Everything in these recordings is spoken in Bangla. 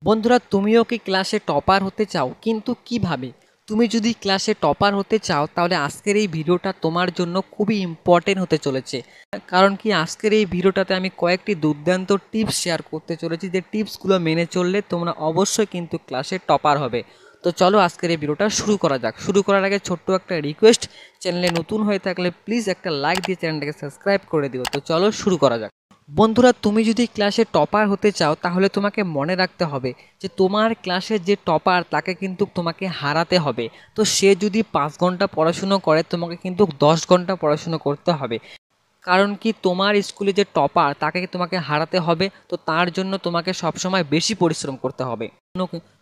বন্ধুরা, তুমিও কি ক্লাসে টপার হতে চাও? কিন্তু কিভাবে? তুমি যদি ক্লাসে টপার হতে চাও তাহলে আজকের এই ভিডিওটা তোমার জন্য খুবই ইম্পর্টেন্ট হতে চলেছে। কারণ কি, আজকের এই ভিডিওটাতে আমি কয়েকটি দুর্দান্ত টিপস শেয়ার করতে চলেছি, যে টিপসগুলো মেনে চললে তোমরা অবশ্যই কিন্তু ক্লাসে টপার হবে। তো চলো আজকের এই ভিডিওটা শুরু করা যাক। শুরু করার আগে ছোট্ট একটা রিকোয়েস্ট, চ্যানেলে নতুন হয়ে থাকলে প্লিজ একটা লাইক দিয়ে চ্যানেলটাকে সাবস্ক্রাইব করে দিও। তো চলো শুরু করা যাক। বন্ধুরা, তুমি যদি ক্লাসে টপার হতে চাও তাহলে তোমাকে মনে রাখতে হবে যে তোমার ক্লাসের যে টপার তাকে কিন্তু তোমাকে হারাতে হবে। তো সে যদি 5 ঘন্টা পড়াশুনো করে, তোমাকে কিন্তু 10 ঘন্টা পড়াশুনো করতে হবে। কারণ কি, তোমার স্কুলে যে টপার তাকে তোমাকে হারাতে হবে, তো তার জন্য তোমাকে সবসময় বেশি পরিশ্রম করতে হবে।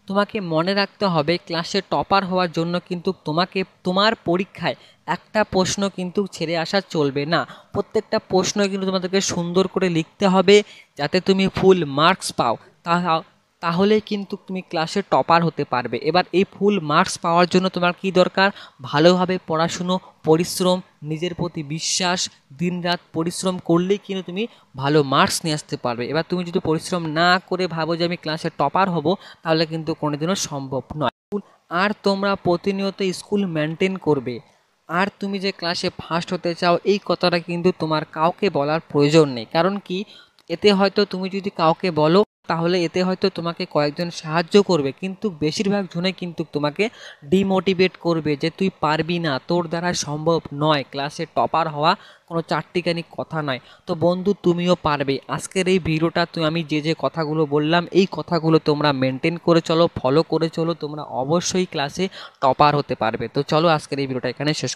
তোমাকে মনে রাখতে হবে ক্লাসে টপার হওয়ার জন্য কিন্তু তোমাকে তোমার পরীক্ষায় একটা প্রশ্ন কিন্তু ছেড়ে আসা চলবে না। প্রত্যেকটা প্রশ্নই কিন্তু তোমাদেরকে সুন্দর করে লিখতে হবে, যাতে তুমি ফুল মার্কস পাও। তাহলে কিন্তু তুমি ক্লাসে টপার হতে পারবে। এবার এই ফুল মার্কস পাওয়ার জন্য তোমার কি দরকার? ভালোভাবে পড়াশুনো, পরিশ্রম, নিজের প্রতি বিশ্বাস, দিনরাত পরিশ্রম করলেই কিন্তু তুমি ভালো মার্কস নিয়ে আসতে পারবে। এবার তুমি যদি পরিশ্রম না করে ভাবো যে আমি ক্লাসে টপার হব, তাহলে কিন্তু কোনোদিনও সম্ভব নয়। আর তোমরা প্রতিনিয়ত স্কুল মেনটেন করবে। আর তুমি যে ক্লাসে ফার্স্ট হতে চাও, এই কথাটা কিন্তু তোমার কাউকে বলার প্রয়োজন নেই। কারণ কি, এতে হয়তো তুমি যদি কাউকে বলো তাহলে এতে হয়তো তোমাকে কয়েকজন সাহায্য করবে, কিন্তু বেশিরভাগ জনে কিন্তু তোমাকে ডিমোটিভেট করবে যে তুই পারবি না, তোর দ্বারা সম্ভব নয় ক্লাসে টপার হওয়া, কোনো চারটিখানি কথা নয়। তো বন্ধু, তুমিও পারবে। আজকের এই ভিডিওটা আমি যে কথাগুলো বললাম, এই কথাগুলো তোমরা মেনটেন করে চলো, ফলো করে চলো, তোমরা অবশ্যই ক্লাসে টপার হতে পারবে। তো চলো আজকের এই ভিডিওটা এখানে শেষ